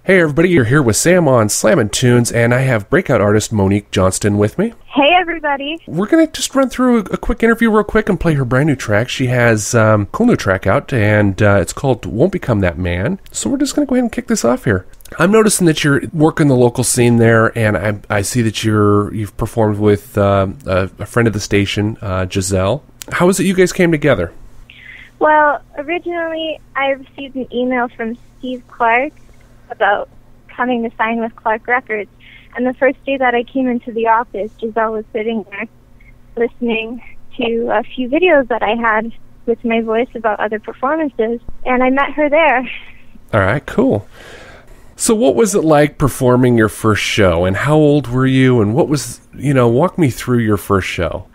Hey everybody, you're here with Sam on Slammin' Tunes, and I have breakout artist Monique Johnston with me. Hey everybody. We're going to just run through a quick interview real quick and play her brand new track. She has a cool new track out, and it's called Won't Become That Man. So we're just going to go ahead and kick this off here. I'm noticing that you're working the local scene there, and I see that you've performed with a friend of the station, Giselle. How is it you guys came together? Well, originally I received an email from Steve Clark about coming to sign with Clark Records. And the first day that I came into the office, Giselle was sitting there listening to a few videos that I had with my voice about other performances, and I met her there. All right, cool. So what was it like performing your first show, and how old were you, and what was, walk me through your first show.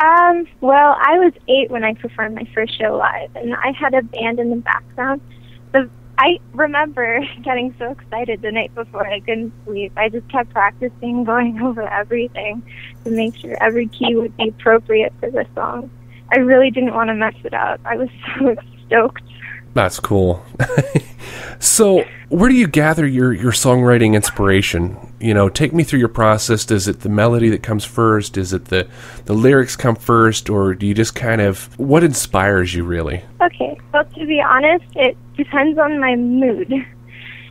Well, I was 8 when I performed my first show live, and I had a band in the background. I remember getting so excited the night before I couldn't sleep. I just kept practicing, going over everything to make sure every key would be appropriate for the song. I really didn't want to mess it up. I was so stoked. That's cool. So, where do you gather your songwriting inspiration? Take me through your process. Is it the melody that comes first? Is it the lyrics come first? Or do you just what inspires you, really? Okay, well, to be honest, it depends on my mood.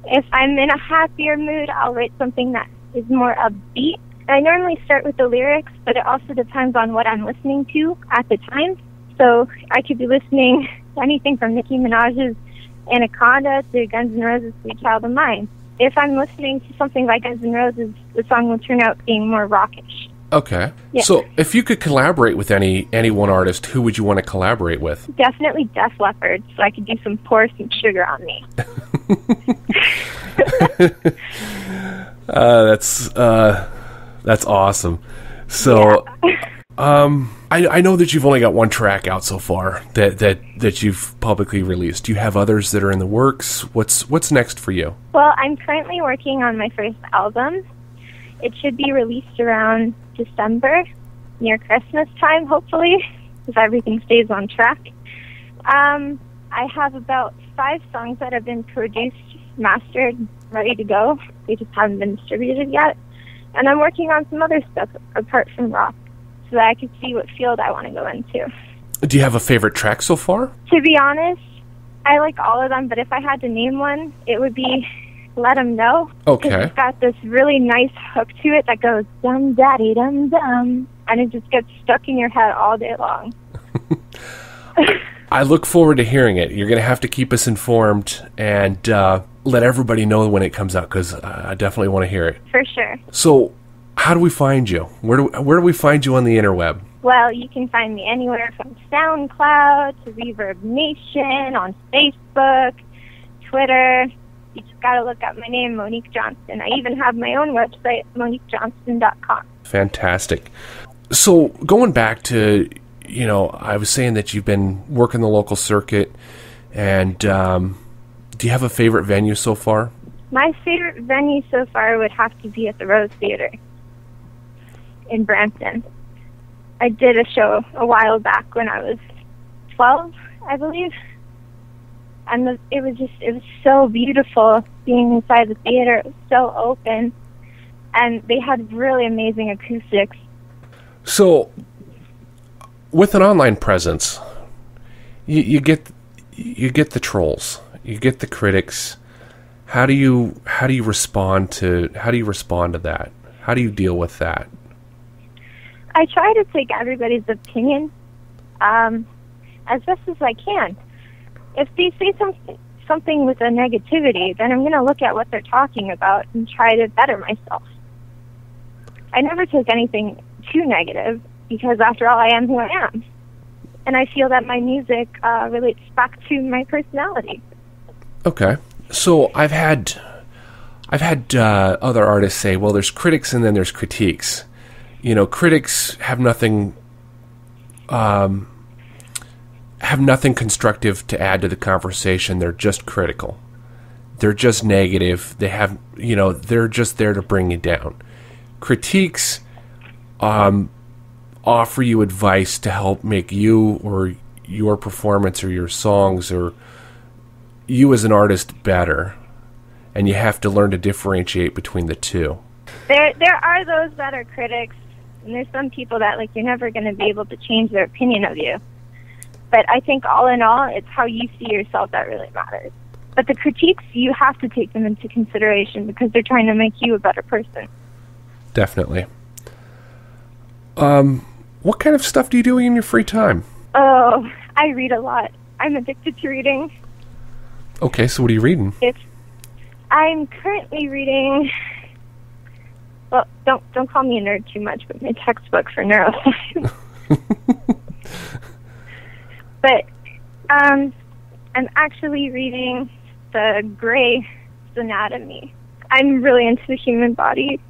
If I'm in a happier mood, I'll write something that is more upbeat. I normally start with the lyrics, but it also depends on what I'm listening to at the time. So I could be listening to anything from Nicki Minaj's Anaconda to Guns N' Roses' Sweet Child of Mine. If I'm listening to something like Guns N' Roses, the song will turn out being more rockish. Okay. Yeah. So if you could collaborate with any one artist, who would you want to collaborate with? Definitely Def Leppard, so I could do Pour Some Sugar on Me. That's awesome. So, yeah. I know that you've only got one track out so far that you've publicly released. Do you have others that are in the works? What's next for you? Well, I'm currently working on my first album. It should be released around December, near Christmas time, hopefully, if everything stays on track. I have about 5 songs that have been produced, mastered, ready to go. They just haven't been distributed yet. And I'm working on some other stuff apart from rock, so that I can see what field I want to go into. Do you have a favorite track so far? To be honest, I like all of them, but if I had to name one, it would be Let 'Em Know. Okay. It's got this really nice hook to it that goes dum daddy dum dum, and it just gets stuck in your head all day long. I look forward to hearing it. You're going to have to keep us informed and let everybody know when it comes out, because I definitely want to hear it. For sure. So, how do we find you? Where do we find you on the interweb? Well, you can find me anywhere from SoundCloud to Reverb Nation, on Facebook, Twitter. You just got to look up my name, Monique Johnston. I even have my own website, moniquejohnston.com. Fantastic. So, going back to, I was saying that you've been working the local circuit, and do you have a favorite venue so far? My favorite venue so far would have to be at the Rose Theater in Brampton. I did a show a while back when I was 12, I believe. And it was so beautiful being inside the theater. It was so open. And they had really amazing acoustics. So, with an online presence, you get the trolls, you get the critics. How do you respond to that? How do you deal with that? I try to take everybody's opinion as best as I can. If they say something with a negativity, then I'm going to look at what they're talking about and try to better myself. I never take anything too negative, because after all, I am who I am. And I feel that my music relates back to my personality. Okay. So I've had other artists say, well, there's critics and then there's critiques. Critics have nothing constructive to add to the conversation. They're just critical. They're just negative. They're just there to bring you down. Critiques offer you advice to help make you or your performance or your songs or you as an artist better. and you have to learn to differentiate between the two. There are those that are critics, and there's some people that, like, you're never going to be able to change their opinion of you. But I think all in all, it's how you see yourself that really matters. But the critiques, you have to take them into consideration because they're trying to make you a better person. Definitely. What kind of stuff do you do in your free time? Oh, I read a lot. I'm addicted to reading. Okay, so what are you reading? I'm currently reading... Well, don't call me a nerd too much, but my textbook for neuroscience. But I'm actually reading the Gray's Anatomy. I'm really into the human body.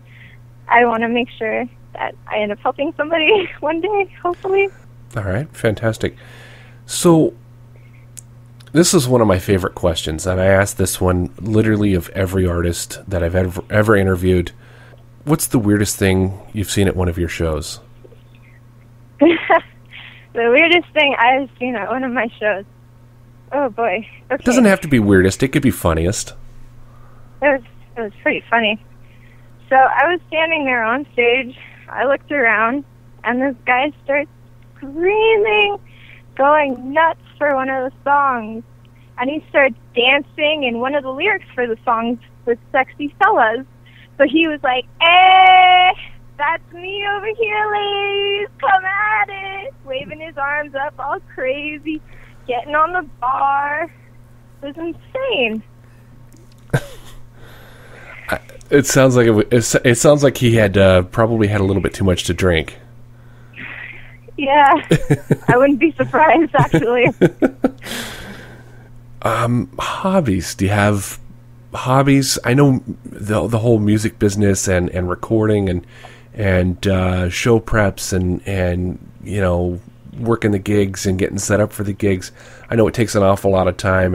I want to make sure that I end up helping somebody one day, hopefully. All right, fantastic. So this is one of my favorite questions, and I ask this one literally of every artist that I've ever interviewed. What's the weirdest thing you've seen at one of your shows? The weirdest thing I've seen at one of my shows. Oh, boy. Okay. It doesn't have to be weirdest. It could be funniest. It was pretty funny. So I was standing there on stage. I looked around, and this guy starts screaming, going nuts for one of the songs. And he starts dancing, and one of the lyrics for the songs was Sexy Fellas. So he was like, "Hey, that's me over here, ladies. Come at it." Waving his arms up all crazy, getting on the bar. It was insane. It sounds like it sounds like he had probably had a little bit too much to drink. Yeah, I wouldn't be surprised, actually. Hobbies. Do you have hobbies? I know the whole music business and recording and show preps and you know, working the gigs and getting set up for the gigs. I know it takes an awful lot of time,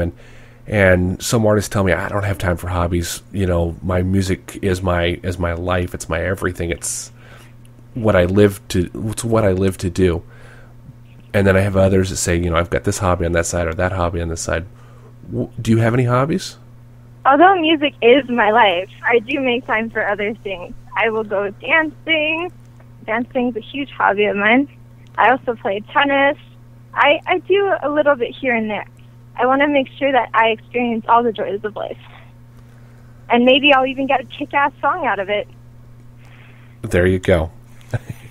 and some artists tell me I don't have time for hobbies. You know, my music is my life. It's my everything. It's what I live to. It's what I live to do. And then I have others that say, you know, I've got this hobby on that side or that hobby on this side. Do you have any hobbies? Although music is my life, I do make time for other things. I will go dancing. Dancing's a huge hobby of mine. I also play tennis. I do a little bit here and there. I want to make sure that I experience all the joys of life. And maybe I'll even get a kick-ass song out of it. There you go.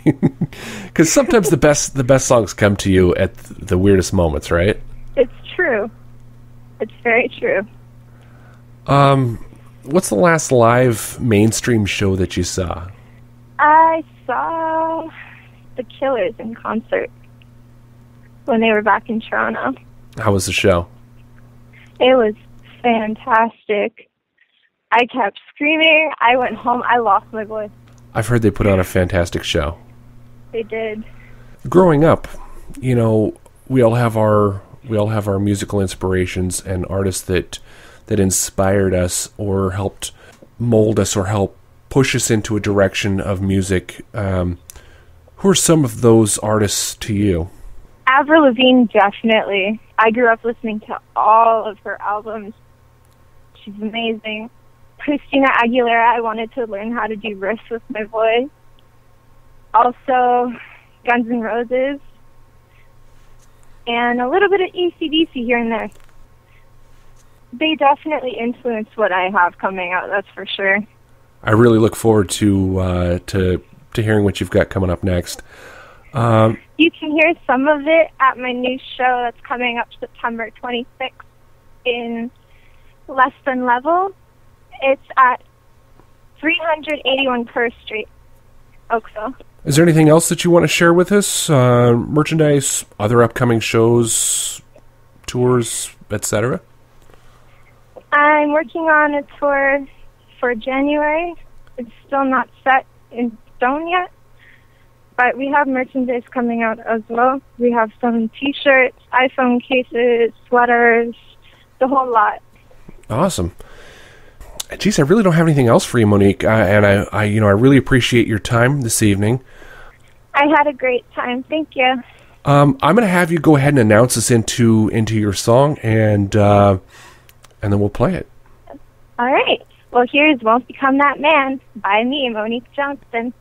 Because sometimes the best songs come to you at the weirdest moments, right? It's true. It's very true. What's the last live mainstream show that you saw? I saw the Killers in concert when they were back in Toronto. How was the show? It was fantastic. I kept screaming. I went home. I lost my voice. I've heard they put on a fantastic show. They did. Growing up, you know, we all have our musical inspirations and artists that inspired us or helped mold us or help push us into a direction of music. Who are some of those artists to you? Avril Lavigne, definitely. I grew up listening to all of her albums. She's amazing. Christina Aguilera, I wanted to learn how to do riffs with my voice. Also, Guns N' Roses. And a little bit of AC/DC here and there. They definitely influence what I have coming out, that's for sure. I really look forward to hearing what you've got coming up next. You can hear some of it at my new show that's coming up September 26th in Less Than Level. It's at 381 Perth Street, Oakville. Is there anything else that you want to share with us? Merchandise, other upcoming shows, tours, etc.? I'm working on a tour for January. It's still not set in stone yet, but we have merchandise coming out as well. We have some T-shirts, iPhone cases, sweaters, the whole lot. Awesome. Geez, I really don't have anything else for you, Monique, and I really appreciate your time this evening. I had a great time. Thank you. I'm going to have you go ahead and announce us into your song, and then we'll play it. All right. Well, here's Won't Become That Man by me, Monique Johnston.